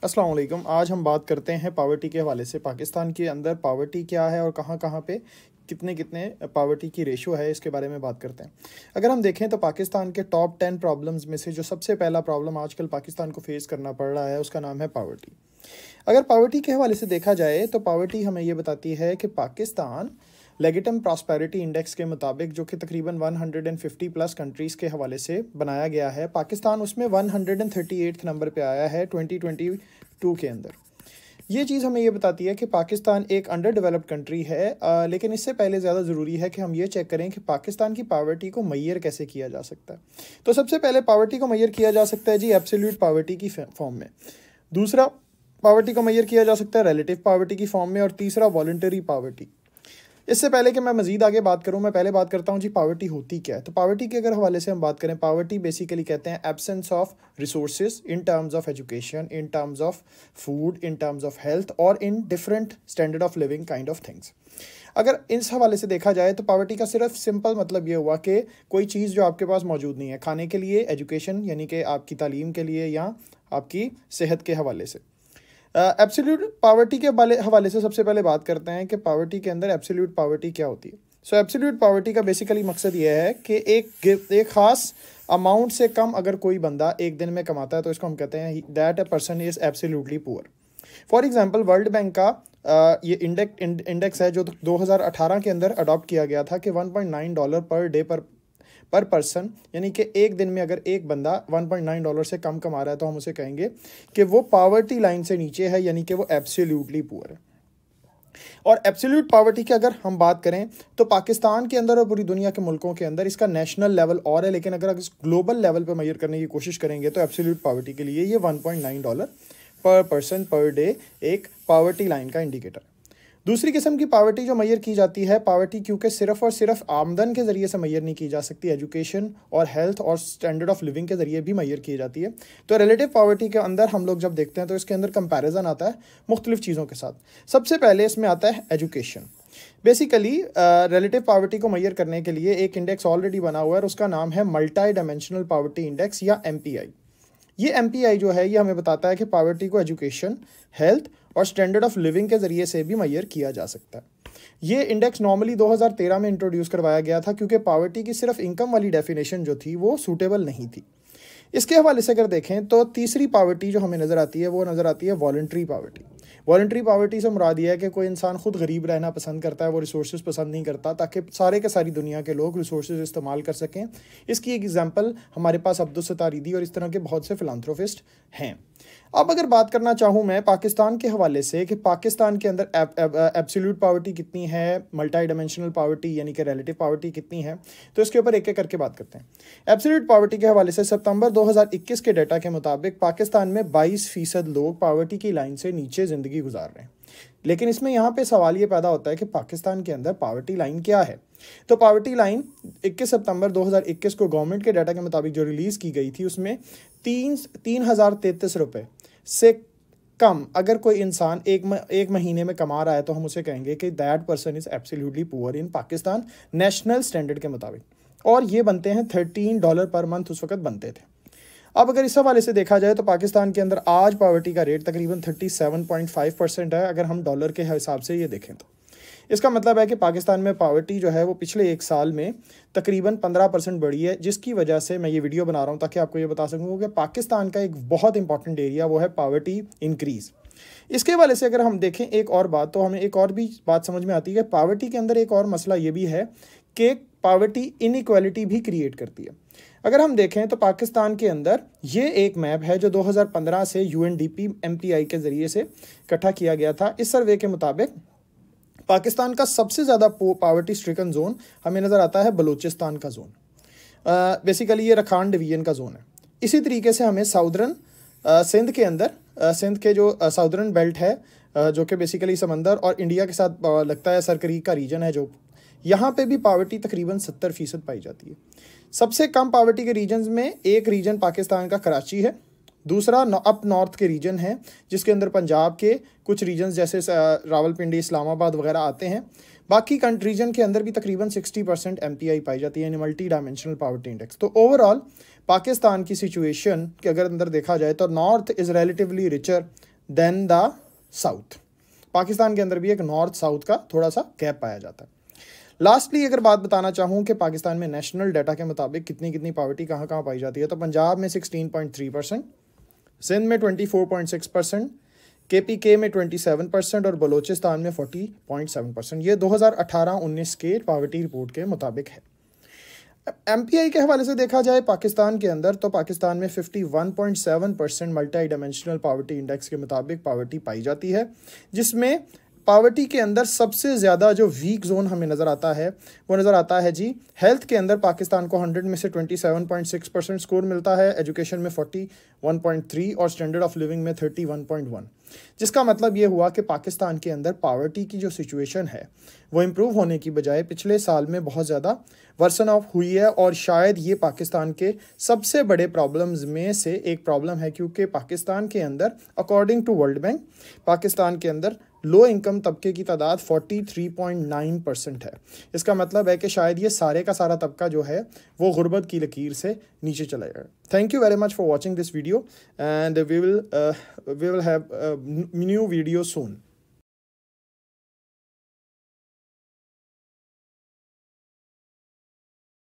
अस्सलाम वालेकुम। आज हम बात करते हैं पावर्टी के हवाले से। पाकिस्तान के अंदर पावर्टी क्या है और कहाँ कहाँ पे कितने कितने पावर्टी की रेशो है, इसके बारे में बात करते हैं। अगर हम देखें तो पाकिस्तान के टॉप 10 प्रॉब्लम्स में से जो सबसे पहला प्रॉब्लम आजकल पाकिस्तान को फेस करना पड़ रहा है उसका नाम है पावर्टी। अगर पावर्टी के हवाले से देखा जाए तो पावर्टी हमें ये बताती है कि पाकिस्तान लेगिटम प्रॉस्पेरिटी इंडेक्स के मुताबिक, जो कि तकरीबन 150 प्लस कंट्रीज़ के हवाले से बनाया गया है, पाकिस्तान उसमें 138 नंबर पे आया है 2022 के अंदर। ये चीज़ हमें ये बताती है कि पाकिस्तान एक अंडर डेवलप्ड कंट्री है। लेकिन इससे पहले ज़्यादा ज़रूरी है कि हम ये चेक करें कि पाकिस्तान की पावर्टी को मैयर कैसे किया जा सकता है। तो सबसे पहले पावर्टी को मैयर किया जा सकता है जी एब्सोल्यूट पावर्टी की फॉर्म में। दूसरा, पावर्टी को मैयर किया जा सकता है रिलेटिव पावर्टी की फॉर्म में। और तीसरा, वॉलंटरी पावर्टी। इससे पहले कि मैं मज़ीद आगे बात करूं, मैं पहले बात करता हूं जी पावर्टी होती क्या है। तो पावर्टी के अगर हवाले से हम बात करें, पावर्टी बेसिकली कहते हैं absence of resources in terms of education, in terms of food, in terms of health और in different standard of living kind of things. अगर इस हवाले से देखा जाए तो पावर्टी का सिर्फ सिंपल मतलब ये हुआ कि कोई चीज़ जो आपके पास मौजूद नहीं है, खाने के लिए, एजुकेशन यानी कि आपकी तालीम के लिए या आपकी सेहत के हवाले से। एब्सोल्यूट पावर्टी के हवाले से सबसे पहले बात करते हैं कि पावर्टी के अंदर एब्सोल्यूट पावर्टी क्या होती है। सो एब्सोल्यूट पावर्टी का बेसिकली मकसद यह है कि एक ख़ास अमाउंट से कम अगर कोई बंदा एक दिन में कमाता है तो इसको हम कहते हैं that a person is absolutely poor. For example, world bank का ये इंडेक्स है जो 2018 के अंदर अडॉप्ट किया गया था कि $1.9 पर डे पर पर्सन, यानी कि एक दिन में अगर एक बंदा $1.9 से कम कमा रहा है तो हम उसे कहेंगे कि वो पावर्टी लाइन से नीचे है, यानी कि वो एब्सोल्यूटली पुअर है। और एब्सोल्यूट पावर्टी की अगर हम बात करें तो पाकिस्तान के अंदर और पूरी दुनिया के मुल्कों के अंदर इसका नेशनल लेवल और है, लेकिन अगर ग्लोबल लेवल पर मेजर करने की कोशिश करेंगे तो एब्सोल्यूट पावर्टी के लिए ये $1.9 पर पर्सन पर डे एक पावर्टी लाइन का इंडिकेटर। दूसरी किस्म की पावर्टी जो मैयर की जाती है, पावर्टी क्योंकि सिर्फ और सिर्फ आमदन के ज़रिए से मैयर नहीं की जा सकती, एजुकेशन और हेल्थ और स्टैंडर्ड ऑफ लिविंग के ज़रिए भी मैयर की जाती है। तो रिलेटिव पावर्टी के अंदर हम लोग जब देखते हैं तो इसके अंदर कंपैरिजन आता है मुख्तलिफ चीज़ों के साथ। सबसे पहले इसमें आता है एजुकेशन। बेसिकली रिलेटिव पावर्टी को मैयर करने के लिए एक इंडेक्स ऑलरेडी बना हुआ है और उसका नाम है मल्टी डायमेंशनल पावर्टी इंडेक्स या MPI। ये MPI जो है ये हमें बताता है कि पावर्टी को एजुकेशन, हेल्थ और स्टैंडर्ड ऑफ लिविंग के ज़रिए से भी मैयर किया जा सकता है। ये इंडेक्स नॉर्मली 2013 में इंट्रोड्यूस करवाया गया था क्योंकि पावर्टी की सिर्फ इनकम वाली डेफिनेशन जो थी वो सूटेबल नहीं थी। इसके हवाले से अगर देखें तो तीसरी पावर्टी जो हमें नज़र आती है वो नज़र आती है वॉलंटरी पावर्टी। वॉलंटरी पावर्टी से मुराद ये है कि कोई इंसान खुद गरीब रहना पसंद करता है, वो रिसोर्सेज पसंद नहीं करता ताकि सारे के सारी दुनिया के लोग रिसोर्सेज इस्तेमाल कर सकें। इसकी एक एग्जांपल हमारे पास अब्दुल सत्तार ईदी और इस तरह के बहुत से फिलांथ्रोपिस्ट हैं। अब अगर बात करना चाहूँ मैं पाकिस्तान के हवाले से कि पाकिस्तान के अंदर एब्सोल्यूट पावर्टी कितनी है, मल्टी डायमेंशनल पावर्टी यानी कि रिलेटिव पावर्टी कितनी है, तो इसके ऊपर एक एक करके बात करते हैं। एब्सोल्यूट पावर्टी के हवाले से सितंबर 2021 के डेटा के मुताबिक पाकिस्तान में 22% लोग पावर्टी की लाइन से नीचे ज़िंदगी गुजार रहे हैं। लेकिन इसमें यहाँ पे सवाल ये पैदा होता है कि पाकिस्तान के अंदर पावर्टी लाइन क्या है। तो पावर्टी लाइन 21 सितंबर 2021 को गवर्नमेंट के डाटा के मुताबिक जो रिलीज़ की गई थी उसमें 3,033 रुपये से कम अगर कोई इंसान एक महीने में कमा रहा है तो हम उसे कहेंगे कि that person is absolutely poor in Pakistan national standard के मुताबिक। और ये बनते हैं $13 पर मंथ, उस वक्त बनते थे। अब अगर इस हवाले से देखा जाए तो पाकिस्तान के अंदर आज पावर्टी का रेट तकरीबन 37.5% है अगर हम डॉलर के हिसाब से ये देखें तो। इसका मतलब है कि पाकिस्तान में पावर्टी जो है वो पिछले एक साल में तकरीबन 15% बढ़ी है, जिसकी वजह से मैं ये वीडियो बना रहा हूँ ताकि आपको ये बता सकूँ कि पाकिस्तान का एक बहुत इंपॉर्टेंट एरिया वो है पावर्टी इंक्रीज़। इसके हवाले से अगर हम देखें एक और बात, तो हमें एक और भी बात समझ में आती है कि पावर्टी के अंदर एक और मसला ये भी है कि पावर्टी इनइक्वालिटी भी क्रिएट करती है। अगर हम देखें तो पाकिस्तान के अंदर ये एक मैप है जो 2015 से UNDP MPI के ज़रिए से इकट्ठा किया गया था। इस सर्वे के मुताबिक पाकिस्तान का सबसे ज़्यादा पावर्टी स्ट्रिकन जोन हमें नज़र आता है बलूचिस्तान का जोन। बेसिकली ये रखान डिवीजन का जोन है। इसी तरीके से हमें साउदर्न सिंध के अंदर सिंध के जो साउदर्न बेल्ट है जो कि बेसिकली समंदर और इंडिया के साथ लगता है सरकरी का रीजन है, जो यहाँ पे भी पावर्टी तकरीबन 70% पाई जाती है। सबसे कम पावर्टी के रीजन्स में एक रीजन पाकिस्तान का कराची है, दूसरा अप नॉर्थ के रीजन है जिसके अंदर पंजाब के कुछ रीजन्स जैसे रावलपिंडी, इस्लामाबाद वगैरह आते हैं। बाकी रीजन के अंदर भी तकरीबन 60% MPI पाई जाती है, यानी मल्टी डायमेंशनल पावर्टी इंडेक्स। तो ओवरऑल पाकिस्तान की सिचुएशन के अगर अंदर देखा जाए तो north is relatively richer than the south. Pakistan के अंदर भी एक नॉर्थ साउथ का थोड़ा सा गैप पाया जाता है। लास्टली अगर बात बताना चाहूँ कि पाकिस्तान में नेशनल डाटा के मुताबिक कितनी कितनी पॉवर्टी कहाँ कहाँ पाई जाती है, तो पंजाब में 16.3%, सिंध में 24.6%, KPK में 27% और बलूचिस्तान में 40.7%। ये 2018-19 के पॉवर्टी रिपोर्ट के मुताबिक है। MPI के हवाले से देखा जाए पाकिस्तान के अंदर, तो पाकिस्तान में 51.7% मल्टी डायमेंशनल पॉवर्टी इंडेक्स के मुताबिक पॉवर्टी पाई जाती है, जिसमें पॉवर्टी के अंदर सबसे ज़्यादा जो वीक जोन हमें नज़र आता है वो नज़र आता है जी हेल्थ के अंदर। पाकिस्तान को 100 में से 27.6% स्कोर मिलता है, एजुकेशन में 41.3 और स्टैंडर्ड ऑफ लिविंग में 31.1, जिसका मतलब ये हुआ कि पाकिस्तान के अंदर पॉवर्टी की जो सिचुएशन है वो इम्प्रूव होने की बजाय पिछले साल में बहुत ज़्यादा वर्सन ऑफ हुई है। और शायद ये पाकिस्तान के सबसे बड़े प्रॉब्लम्स में से एक प्रॉब्लम है, क्योंकि पाकिस्तान के अंदर according to World Bank Pakistan के अंदर लो इनकम तबके की तादाद 43.9% है। इसका मतलब है कि शायद ये सारे का सारा तबका जो है वो गुर्बत की लकीर से नीचे चला जाएगा। Thank you very much for watching this video and we will have new video soon.